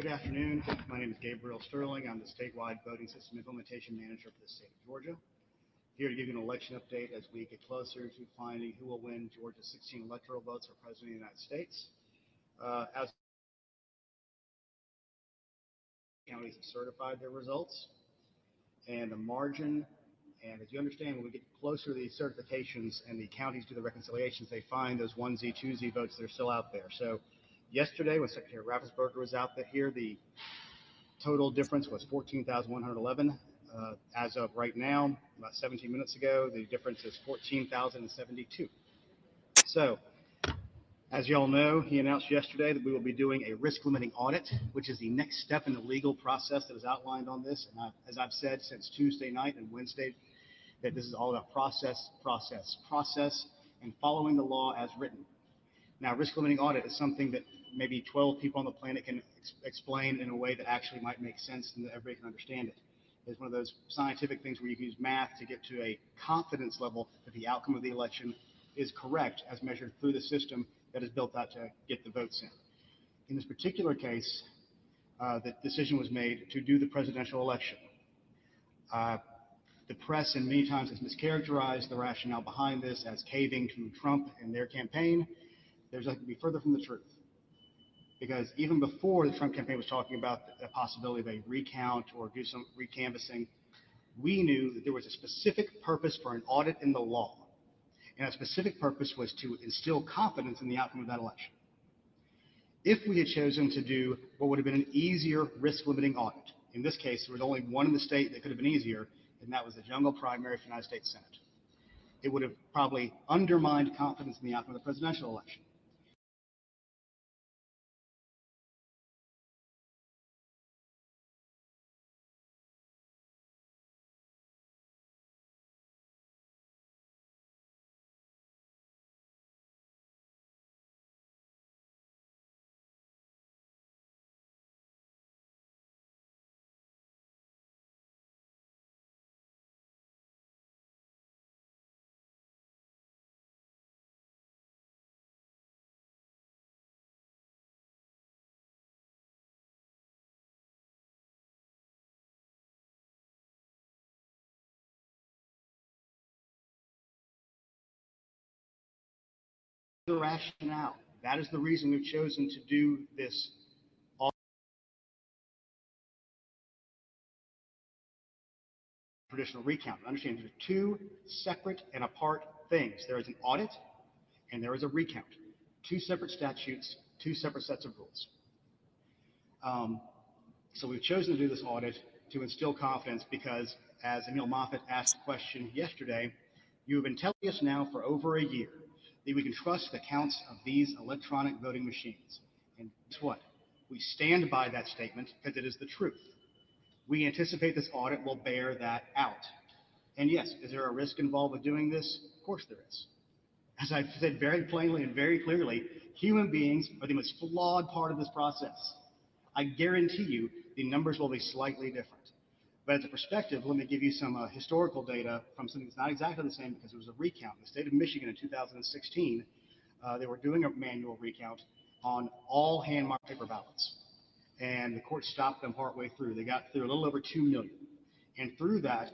Good afternoon. My name is Gabriel Sterling. I'm the statewide voting system implementation manager for the state of Georgia. here to give you an election update as we get closer to finding who will win Georgia's 16 electoral votes for President of the United States. As counties have certified their results, and the margin, and as you understand, when we get closer to these certifications and the counties do the reconciliations, they find those 1Z, 2Z votes that are still out there. So yesterday, when Secretary Raffensperger was out here, the total difference was 14,111. As of right now, about 17 minutes ago, the difference is 14,072. So, as you all know, he announced yesterday that we will be doing a risk-limiting audit, which is the next step in the legal process that is outlined on this. And as I've said since Tuesday night and Wednesday, that this is all about process, and following the law as written. Now, risk-limiting audit is something that maybe 12 people on the planet can explain in a way that actually might make sense and that everybody can understand it. It's one of those scientific things where you can use math to get to a confidence level that the outcome of the election is correct as measured through the system that is built out to get the votes in. In this particular case, the decision was made to do the presidential election. The press, and many times, has mischaracterized the rationale behind this as caving to Trump and their campaign. There's nothing to be further from the truth. Because even before the Trump campaign was talking about the possibility of a recount or do some recanvassing, we knew that there was a specific purpose for an audit in the law. And that specific purpose was to instill confidence in the outcome of that election. If we had chosen to do what would have been an easier risk-limiting audit, in this case, there was only one in the state that could have been easier, and that was the jungle primary for the United States Senate. It would have probably undermined confidence in the outcome of the presidential election. The rationale. That is the reason we've chosen to do this traditional recount. Understand, these are two separate and apart things. There is an audit and there is a recount. Two separate statutes, two separate sets of rules. So we've chosen to do this audit to instill confidence because, as Emil Moffitt asked the question yesterday, you have been telling us now for over a year that we can trust the counts of these electronic voting machines. And guess what? We stand by that statement because it is the truth. We anticipate this audit will bear that out. And yes, is there a risk involved with doing this? Of course there is. As I've said very plainly and very clearly, human beings are the most flawed part of this process. I guarantee you the numbers will be slightly different. But as a perspective, let me give you some historical data from something that's not exactly the same because it was a recount. In the state of Michigan in 2016, they were doing a manual recount on all hand-marked paper ballots. And the court stopped them partway through. They got through a little over 2 million. And through that,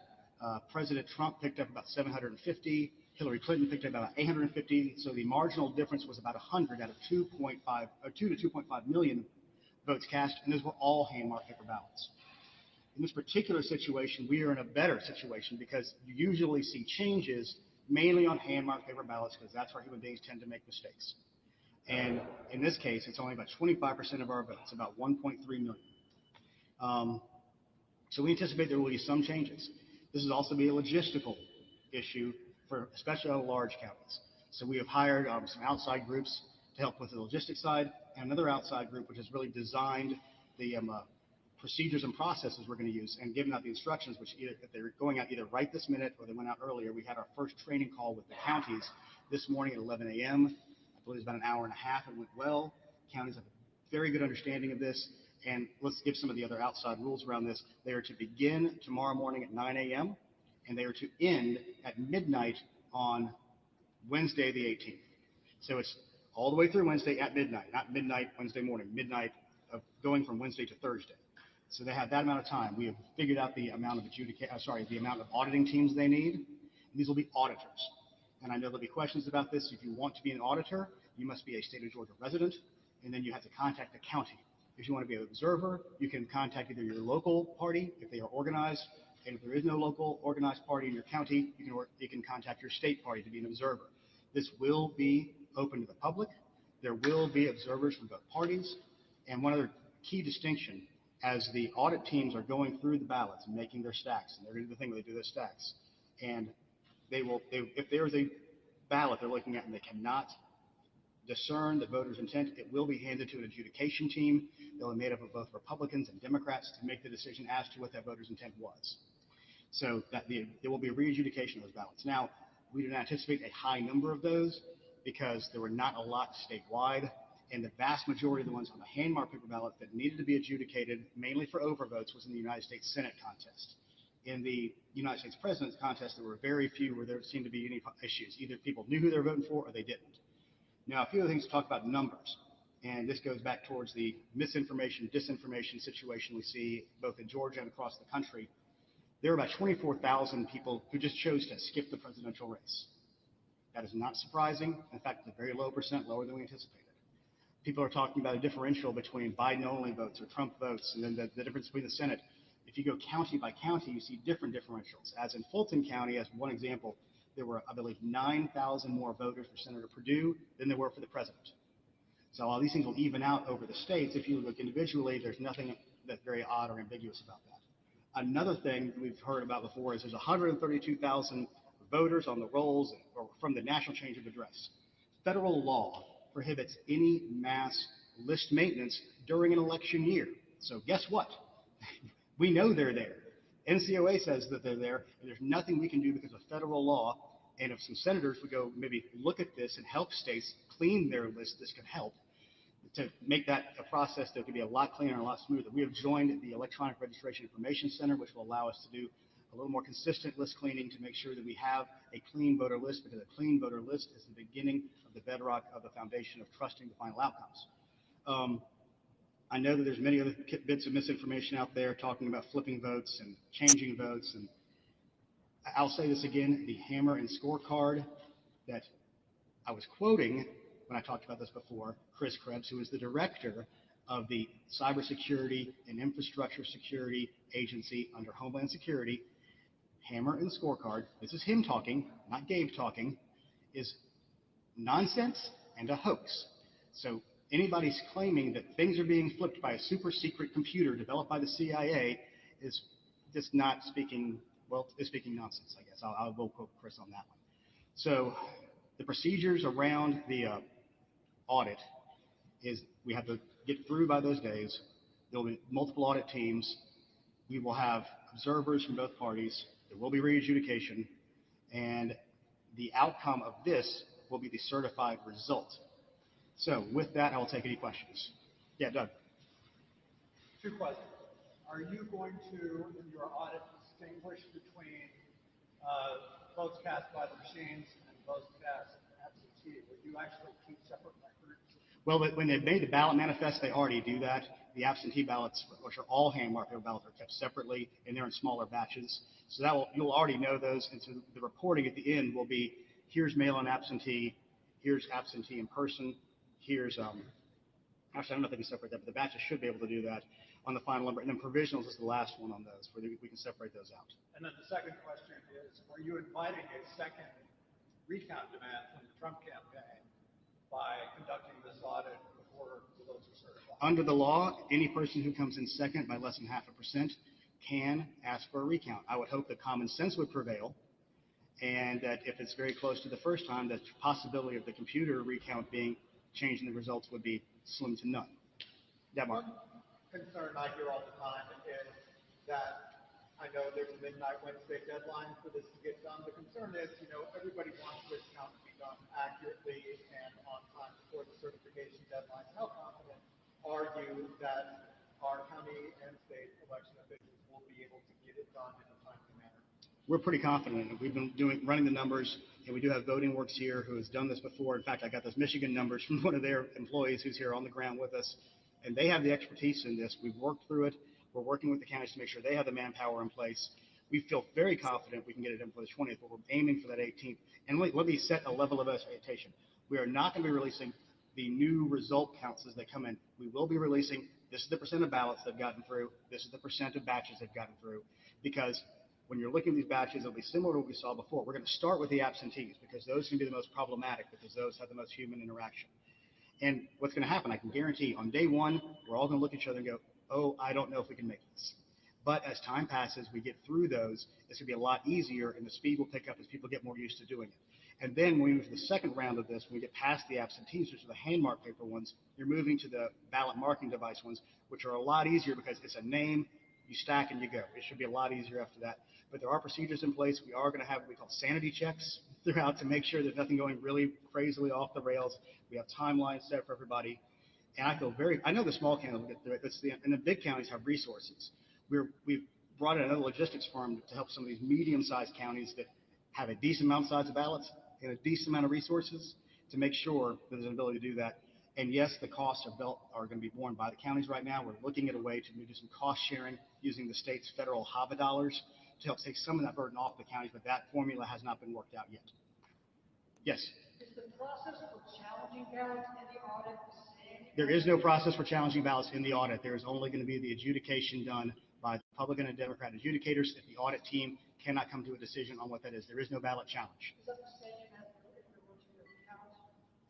President Trump picked up about 750, Hillary Clinton picked up about 850. So the marginal difference was about 100 out of 2.5 or 2 to 2.5 million votes cast, and those were all hand-marked paper ballots. In this particular situation, we are in a better situation because you usually see changes mainly on hand-marked paper ballots because that's where human beings tend to make mistakes. And in this case, it's only about 25% of our votes, about 1.3 million. So we anticipate there will be some changes. This will also be a logistical issue for especially our large counties. So we have hired some outside groups to help with the logistics side, and another outside group which has really designed the procedures and processes we're going to use and given out the instructions, which if they're going out either right this minute or they went out earlier. We had our first training call with the counties this morning at 11 a.m. I believe it was about an hour and a half. It went well. Counties have a very good understanding of this. And let's give some of the other outside rules around this. They are to begin tomorrow morning at 9 a.m. and they are to end at midnight on Wednesday the 18th. So it's all the way through Wednesday at midnight, not midnight Wednesday morning, midnight of going from Wednesday to Thursday. So they have that amount of time. We have figured out the amount of the amount of auditing teams they need. These will be auditors. And I know there'll be questions about this. If you want to be an auditor, you must be a state of Georgia resident, and then you have to contact the county. If you want to be an observer, you can contact either your local party if they are organized, and if there is no local organized party in your county, you can contact your state party to be an observer. This will be open to the public. There will be observers from both parties. And one other key distinction, as the audit teams are going through the ballots and making their stacks, and they're going to do the thing where they do their stacks, and if there is a ballot they're looking at and they cannot discern the voter's intent, it will be handed to an adjudication team. They'll be made up of both Republicans and Democrats to make the decision as to what that voter's intent was. So there will be a re-adjudication of those ballots. Now, we do not anticipate a high number of those because there were not a lot statewide, and the vast majority of the ones on the hand-marked paper ballot that needed to be adjudicated, mainly for overvotes, was in the United States Senate contest. In the United States President's contest, there were very few where there seemed to be any issues. Either people knew who they were voting for or they didn't. Now, a few other things to talk about numbers, and this goes back towards the misinformation, disinformation situation we see both in Georgia and across the country. There are about 24,000 people who just chose to skip the presidential race. That is not surprising. In fact, it's a very low percent, lower than we anticipated. People are talking about a differential between Biden-only votes or Trump votes, and then the difference between the Senate. If you go county by county, you see different differentials. As in Fulton County, as one example, there were, I believe, 9,000 more voters for Senator Perdue than there were for the president. So all these things will even out over the states. If you look individually, there's nothing that's very odd or ambiguous about that. Another thing we've heard about before is there's 132,000 voters on the rolls or from the national change of address. Federal law prohibits any mass list maintenance during an election year. So guess what? We know they're there. NCOA says that they're there, and there's nothing we can do because of federal law. And if some senators would go maybe look at this and help states clean their list, this could help to make that a process that could be a lot cleaner and a lot smoother. We have joined the Electronic Registration Information Center, which will allow us to do a little more consistent list cleaning to make sure that we have a clean voter list, because a clean voter list is the beginning of the bedrock of the foundation of trusting the final outcomes. I know that there's many other bits of misinformation out there talking about flipping votes and changing votes. And I'll say this again, the hammer and scorecard that I was quoting when I talked about this before, Chris Krebs, who is the director of the Cybersecurity and Infrastructure Security Agency under Homeland Security, hammer and scorecard, this is him talking, not Gabe talking, is nonsense and a hoax. So anybody's claiming that things are being flipped by a super secret computer developed by the CIA is just not speaking, well, is speaking nonsense, I guess. I will quote Chris on that one. So the procedures around the audit is we have to get through by those days. There will be multiple audit teams. We will have observers from both parties. There will be re-adjudication. And the outcome of this will be the certified result. So with that, I will take any questions. Yeah, Doug. Two questions. Are you going to, in your audit, distinguish between votes cast by the machines and votes cast absentee? Will you actually keep separate records? Well, when they made the ballot manifest, they already do that. The absentee ballots, which are all hand-marked ballots, are kept separately, and they're in smaller batches. So you'll already know those, and so the reporting at the end will be, here's mail-in absentee, here's absentee in person, here's, actually, I don't know if they can separate that, but the batches should be able to do that on the final number. And then provisionals is the last one on those, where we can separate those out. And then the second question is, are you inviting a second recount demand from the Trump campaign by conducting this audit before the votes are certified? Under the law, any person who comes in second by less than 0.5% can ask for a recount. I would hope that common sense would prevail, and that if it's very close to the first time, the possibility of the computer recount being changing the results would be slim to none. Yeah, Mark. One concern I hear all the time is that I know there's a midnight Wednesday deadline for this to get done. The concern is, everybody wants this count to be done accurately and on time before the certification deadlines. How confident are you that our county and state election officials will be able to get it done in a timely manner? We're pretty confident. We've been running the numbers, and we do have Voting Works here who has done this before. In fact, I got those Michigan numbers from one of their employees who's here on the ground with us, and they have the expertise in this. We've worked through it. We're working with the counties to make sure they have the manpower in place. We feel very confident we can get it done for the 20th, but we're aiming for that 18th. And let me set a level of expectation. We are not going to be releasing the new result counts as they come in. We will be releasing, this is the percent of ballots they've gotten through, this is the percent of batches they've gotten through, because when you're looking at these batches, it'll be similar to what we saw before. We're going to start with the absentees because those can be the most problematic because those have the most human interaction. And what's going to happen, I can guarantee, on day one, we're all going to look at each other and go, oh, I don't know if we can make this. But as time passes, we get through those, it's going to be a lot easier, and the speed will pick up as people get more used to doing it. And then when we move to the second round of this, when we get past the absentees, which are the hand mark paper ones, you're moving to the ballot marking device ones, which are a lot easier because it's a name, you stack and you go. It should be a lot easier after that. But there are procedures in place. We are going to have what we call sanity checks throughout to make sure there's nothing going really crazily off the rails. We have timelines set for everybody. And I know the small counties will get through it, and the big counties have resources. We've brought in another logistics firm to help some of these medium-sized counties that have a decent amount of size of ballots and a decent amount of resources to make sure that there's an ability to do that. And yes, the costs are going to be borne by the counties right now. We're looking at a way to do some cost sharing using the state's federal HAVA dollars to help take some of that burden off the counties, but that formula has not been worked out yet. Yes? Is the process for challenging ballots in the audit the same? There is no process for challenging ballots in the audit. There is only going to be the adjudication done by the Republican and Democrat adjudicators. If the audit team cannot come to a decision on what that is, there is no ballot challenge. Is that the same as if there were to recount?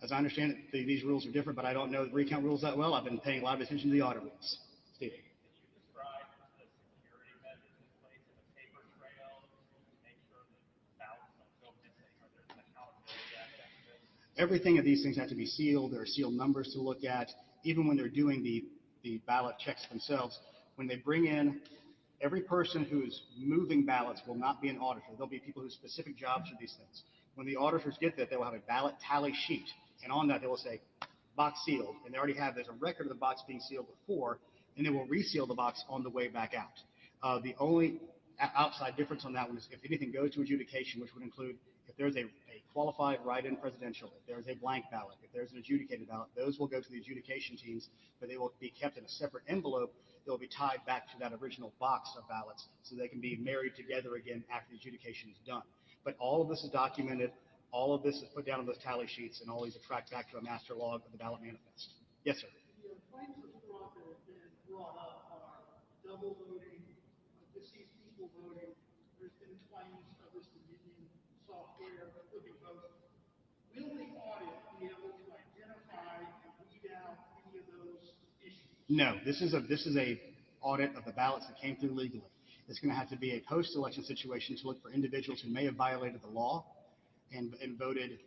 As I understand it, these rules are different, but I don't know the recount rules that well. I've been paying a lot of attention to the audit rules. Steve. Could you describe the security measures in place in the paper trail to make sure that ballots don't go missing, or there's an accountability aspect to this? Everything of these things have to be sealed. There are sealed numbers to look at. Even when they're doing the ballot checks themselves, when they bring in every person who's moving ballots will not be an auditor. There'll be people whose specific jobs are these things. When the auditors get that, they will have a ballot tally sheet, and on that they will say box sealed, and they already there's a record of the box being sealed before, and they will reseal the box on the way back out. The only outside difference on that one is if anything goes to adjudication, which would include if there's a qualified write-in presidential, if there's a blank ballot, if there's an adjudicated ballot, those will go to the adjudication teams, but they will be kept in a separate envelope. They'll be tied back to that original box of ballots so they can be married together again after the adjudication is done. But all of this is documented. All of this is put down on those tally sheets, and all these are tracked back to a master log of the ballot manifest. Yes, sir. The claims of fraud that have been brought up are double voting, deceased people voting. There's been claims of this Dominion software flipping votes. Will the audit be able to identify and weed out any of those issues? No, this is a audit of the ballots that came through legally. It's going to have to be a post-election situation to look for individuals who may have violated the law and voted,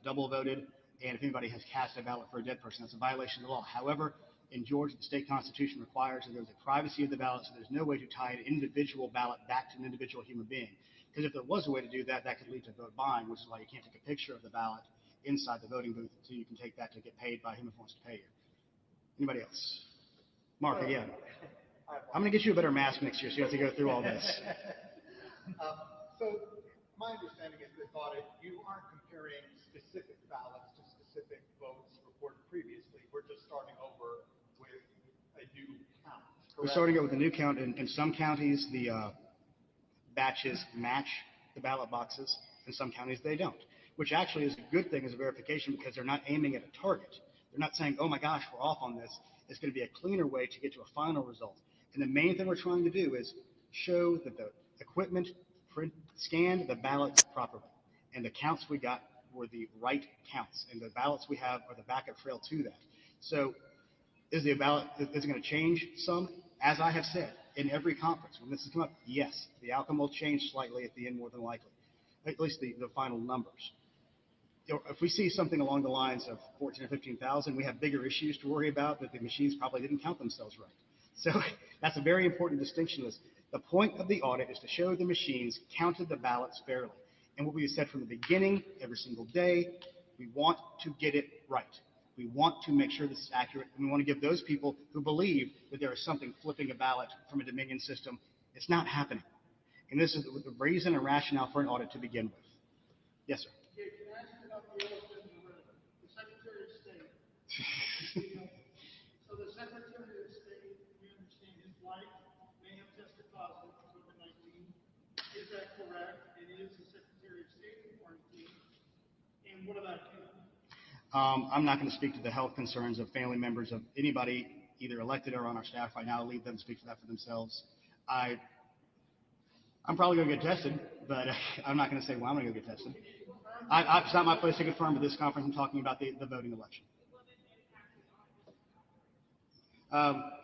double voted, and if anybody has cast a ballot for a dead person, that's a violation of the law. However, in Georgia, the state constitution requires that there's a privacy of the ballot, so there's no way to tie an individual ballot back to an individual human being. Because if there was a way to do that, that could lead to vote buying, which is why you can't take a picture of the ballot inside the voting booth until you can take that to get paid by whomever wants to pay you. Anybody else? Mark, again. I'm going to get you a better mask next year so you have to go through all this. So my understanding is this audit, you aren't comparing specific ballots to specific votes reported previously. We're just starting over with a new count. Correct? We're starting over with a new count. In some counties, the batches match the ballot boxes. In some counties, they don't, which actually is a good thing as a verification because they're not aiming at a target. They're not saying, oh my gosh, we're off on this. It's going to be a cleaner way to get to a final result. And the main thing we're trying to do is show that the equipment scanned the ballots properly. And the counts we got were the right counts. And the ballots we have are the backup trail to that. So is it going to change some? As I have said, in every conference, when this has come up, yes, the outcome will change slightly at the end more than likely, at least the final numbers. If we see something along the lines of 14 or 15,000, we have bigger issues to worry about that the machines probably didn't count themselves right. So that's a very important distinction. The point of the audit is to show the machines counted the ballots fairly. And what we have said from the beginning, every single day, we want to get it right. We want to make sure this is accurate, and we want to give those people who believe that there is something flipping a ballot from a Dominion system, it's not happening. And this is the reason and rationale for an audit to begin with. Yes, sir. Can I ask you about the elephant in the room? The Secretary of State. So the Secretary of State, we understand his wife may have tested positive for COVID-19. Is that correct? And is the Secretary of State in quarantine? And what about you? I'm not going to speak to the health concerns of family members of anybody, either elected or on our staff right now. I'll leave them to speak for that for themselves. I'm probably going to get tested, but I'm not going to say, well, I'm going to go get tested. It's not my place to confirm at this conference. I'm talking about the voting election.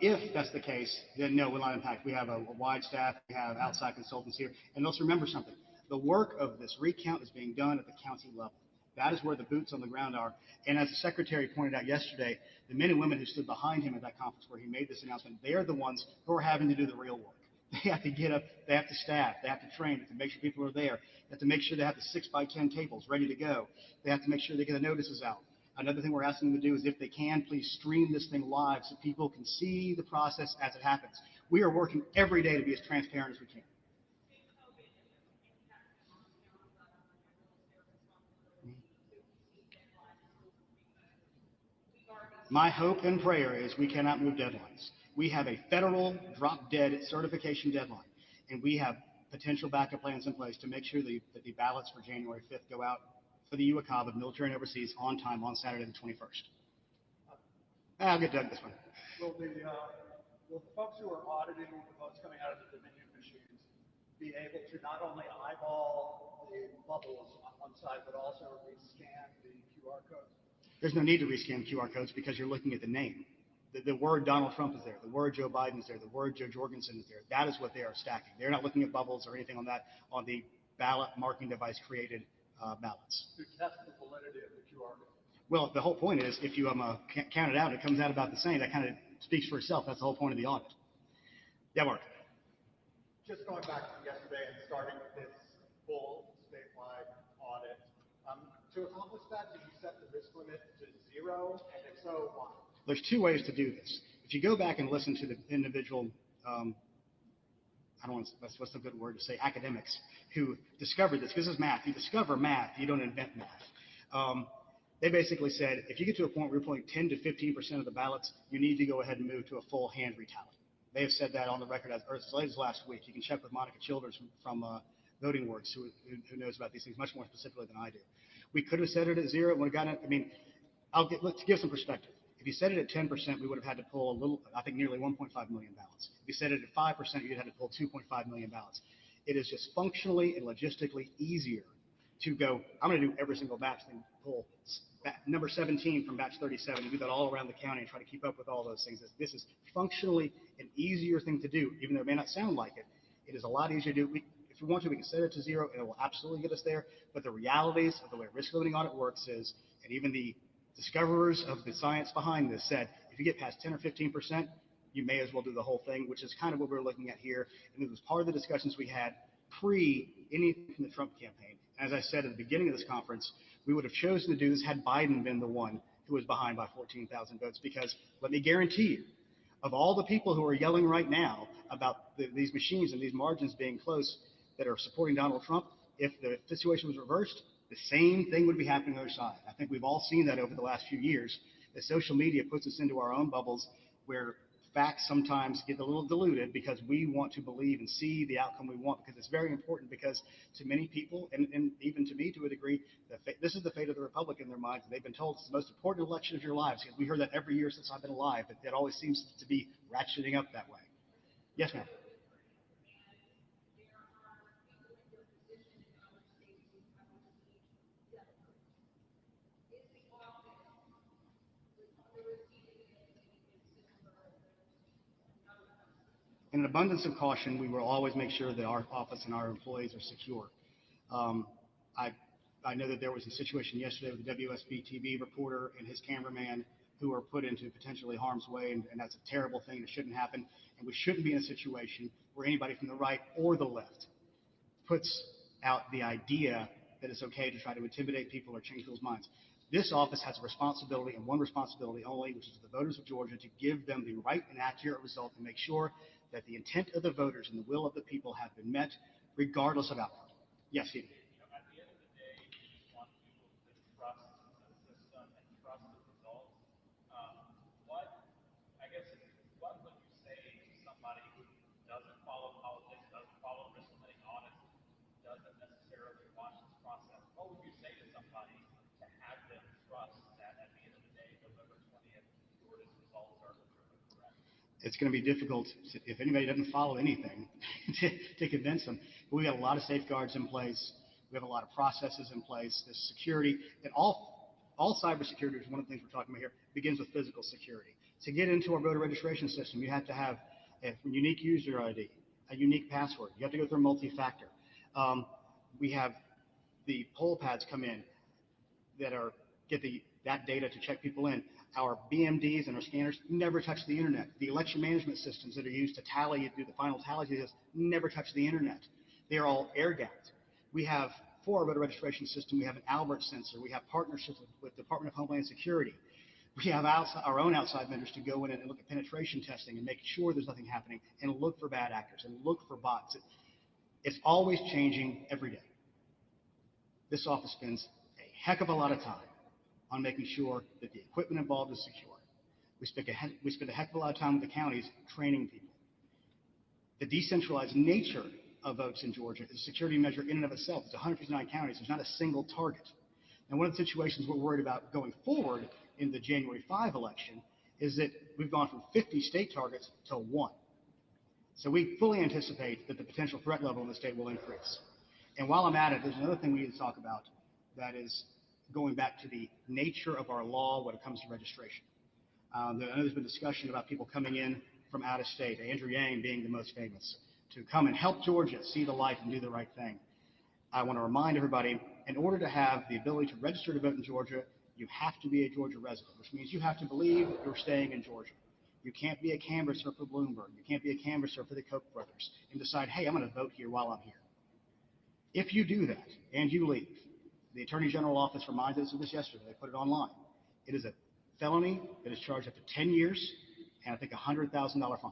If that's the case, then no, we'll not impact. We have a wide staff. We have outside consultants here. And let's remember something. The work of this recount is being done at the county level. That is where the boots on the ground are. And as the secretary pointed out yesterday, the men and women who stood behind him at that conference where he made this announcement, they are the ones who are having to do the real work. They have to get up, they have to staff, they have to train, they have to make sure people are there, they have to make sure they have the 6x10 tables ready to go, they have to make sure they get the notices out. Another thing we're asking them to do is, if they can, please stream this thing live so people can see the process as it happens. We are working every day to be as transparent as we can. My hope and prayer is we cannot move deadlines. We have a federal drop-dead certification deadline, and we have potential backup plans in place to make sure that the ballots for January 5th go out for the UACOB of military and overseas on time on Saturday the 21st. I'll get Doug this one. Will the folks who are auditing the votes coming out of the Dominion machines be able to not only eyeball the bubbles on one side, but also rescan the QR codes? There's no need to rescan QR codes because you're looking at the name. The word Donald Trump is there. The word Joe Biden is there. The word Joe Jorgensen is there. That is what they are stacking. They're not looking at bubbles or anything on that on the ballot marking device created ballots. To test the validity of the QR code. Well, the whole point is, if you count it out, it comes out about the same. That kind of speaks for itself. That's the whole point of the audit. Yeah, Mark. Just going back to yesterday and starting this full statewide audit, to accomplish that, did you set the risk limit to 0? And if so, why? There's two ways to do this. If you go back and listen to the individual, what's a good word to say, academics who discovered this. This is math. You discover math. You don't invent math. They basically said, if you get to a point where you're pulling 10 to 15% of the ballots, you need to go ahead and move to a full hand retally. They have said that on the record as late as last week. You can check with Monica Childers from Voting Works, who knows about these things much more specifically than I do. We could have set it at 0. Would have gotten it. I mean, let's give some perspective. If you set it at 10%, we would have had to pull nearly 1.5 million ballots. If you set it at 5%, you'd have to pull 2.5 million ballots. It is just functionally and logistically easier to go, I'm going to do every single batch and pull number 17 from batch 37 and do that all around the county and try to keep up with all those things. This is functionally an easier thing to do, even though it may not sound like it. It is a lot easier to do. If we want to, we can set it to 0, and it will absolutely get us there. But the realities of the way risk limiting audit works is, and even the discoverers of the science behind this said, if you get past 10 or 15%, you may as well do the whole thing, which is kind of what we're looking at here. And it was part of the discussions we had pre anything from the Trump campaign. As I said at the beginning of this conference, we would have chosen to do this had Biden been the one who was behind by 14,000 votes, because let me guarantee you, of all the people who are yelling right now about these machines and these margins being close that are supporting Donald Trump, if the situation was reversed, the same thing would be happening on the other side. I think we've all seen that over the last few years, that social media puts us into our own bubbles where facts sometimes get a little diluted because we want to believe and see the outcome we want, because it's very important, because to many people, and even to me to a degree, this is the fate of the republic in their minds. They've been told it's the most important election of your lives. We heard that every year since I've been alive, but it always seems to be ratcheting up that way. Yes, ma'am. In an abundance of caution, we will always make sure that our office and our employees are secure. I know that there was a situation yesterday with the WSB TV reporter and his cameraman who were put into potentially harm's way, and that's a terrible thing. It shouldn't happen, and we shouldn't be in a situation where anybody from the right or the left puts out the idea that it's okay to try to intimidate people or change people's minds. This office has a responsibility, and one responsibility only, which is the voters of Georgia, to give them the right and accurate result and make sure that the intent of the voters and the will of the people have been met, regardless of outcome. Yes, Steve. At the end of the day, you just want people to trust the system and trust the results. What would you say to somebody who doesn't follow politics, doesn't follow risk limiting audits, It's going to be difficult if anybody doesn't follow anything to convince them. But we have a lot of safeguards in place. We have a lot of processes in place. This security and all cybersecurity is one of the things we're talking about here. Begins with physical security. To get into our voter registration system, you have to have a unique user ID, a unique password. You have to go through multi-factor. We have the poll pads come in that get that data to check people in. Our BMDs and our scanners never touch the internet. The election management systems that are used to do the final tally never touch the internet. They are all air gapped. We have, for our voter registration system, we have an Albert sensor. We have partnerships with the Department of Homeland Security. We have our own outside vendors to go in and look at penetration testing and make sure there's nothing happening and look for bad actors and look for bots. It's always changing every day. This office spends a heck of a lot of time on making sure that the equipment involved is secure. We spend a heck of a lot of time with the counties training people. The decentralized nature of votes in Georgia is a security measure in and of itself. It's 159 counties. There's not a single target. And one of the situations we're worried about going forward in the January 5 election is that we've gone from 50 state targets to 1. So we fully anticipate that the potential threat level in the state will increase. And while I'm at it, there's another thing we need to talk about that is going back to the nature of our law when it comes to registration. I know there's been discussion about people coming in from out of state, Andrew Yang being the most famous, to come and help Georgia see the light and do the right thing. I want to remind everybody, in order to have the ability to register to vote in Georgia, you have to be a Georgia resident, which means you have to believe that you're staying in Georgia. You can't be a canvasser for Bloomberg. You can't be a canvasser for the Koch brothers and decide, hey, I'm going to vote here while I'm here. If you do that and you leave, the Attorney General office reminded us of this yesterday. They put it online. It is a felony that is charged up to 10 years and I think a $100,000 fine.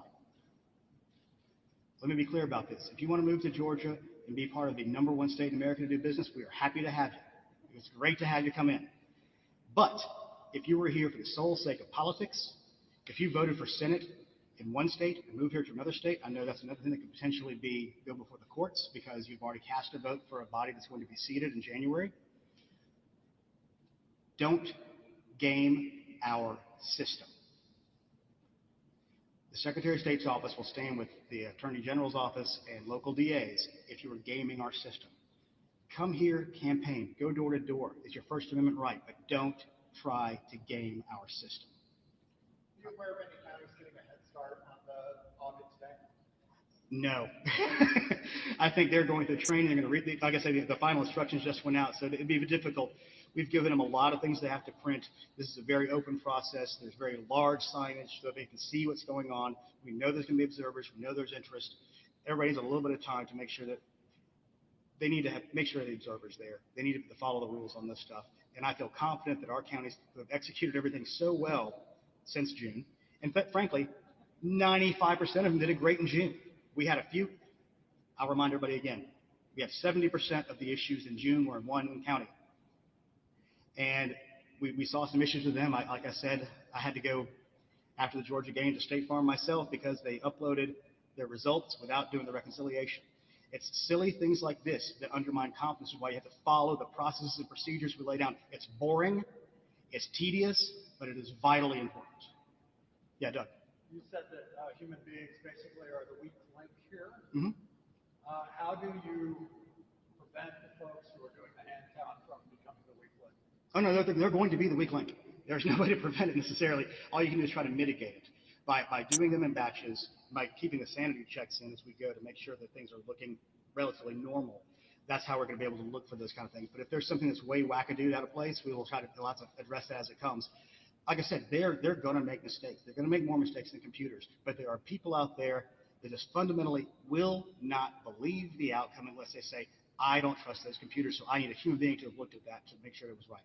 Let me be clear about this. If you want to move to Georgia and be part of the #1 state in America to do business, we are happy to have you. It's great to have you come in. But if you were here for the sole sake of politics, if you voted for Senate in one state and moved here to another state, I know that's another thing that could potentially go before the courts because you've already cast a vote for a body that's going to be seated in January. Don't game our system. The Secretary of State's office will stand with the Attorney General's office and local DAs if you are gaming our system. Come here, campaign, go door to door. It's your First Amendment right, but don't try to game our system. Are you aware of any counties getting a head start on the audit today? No. I think they're going through training. They're going to read, like I said, the final instructions just went out, so it'd be difficult. We've given them a lot of things they have to print. This is a very open process. There's very large signage so they can see what's going on. We know there's going to be observers. We know there's interest. Everybody needs a little bit of time to make sure that they need to make sure the observers there. They need to follow the rules on this stuff. And I feel confident that our counties who have executed everything so well since June, and frankly, 95% of them did it great in June. We had a few. I'll remind everybody again. We have 70% of the issues in June were in one county. And we saw some issues with them. Like I said, I had to go after the Georgia game to State Farm myself because they uploaded their results without doing the reconciliation. It's silly things like this that undermine confidence, is why you have to follow the processes and procedures we lay down. It's boring, it's tedious, but it is vitally important. Yeah, Doug. You said that human beings basically are the weak link here. Mm-hmm. How do you prevent the folks who are doing the hand count from becoming the weak link? Oh, no, they're going to be the weak link. There's no way to prevent it necessarily. All you can do is try to mitigate it by doing them in batches, by keeping the sanity checks in as we go to make sure that things are looking relatively normal. That's how we're going to be able to look for those kind of things. But if there's something that's way wackadoo out of place, we will try to address that as it comes. Like I said, they're going to make mistakes. They're going to make more mistakes than computers. But there are people out there that just fundamentally will not believe the outcome unless they say, I don't trust those computers, so I need a human being to have looked at that to make sure it was right.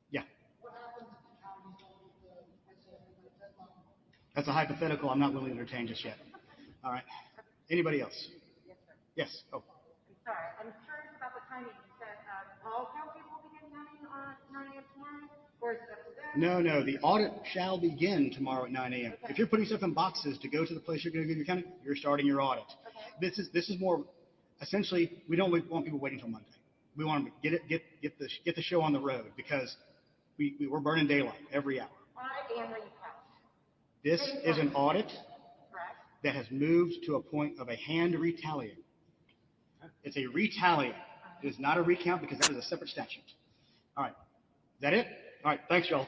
Yeah. What happens if the counties don't meet the deadline? That's a hypothetical I'm not willing to entertain just yet. All right. Anybody else? Yes, sir. Yes. Oh. I'm sorry. I'm curious about the timing. You said all counties will begin counting on 9 a.m. tomorrow, or is it up to them? No. The audit shall begin tomorrow at 9 a.m. Okay. If you're putting stuff in boxes to go to the place you're going to do your counting, you're starting your audit. Okay. This is more essentially. We don't want people waiting until Monday. We want them to get the show on the road because we're burning daylight every hour. I am recount. This is an audit Correct? that has moved to a point of a hand retallying. It's a retallying. It is not a recount because that is a separate statute. All right. Is that it? All right. Thanks, y'all.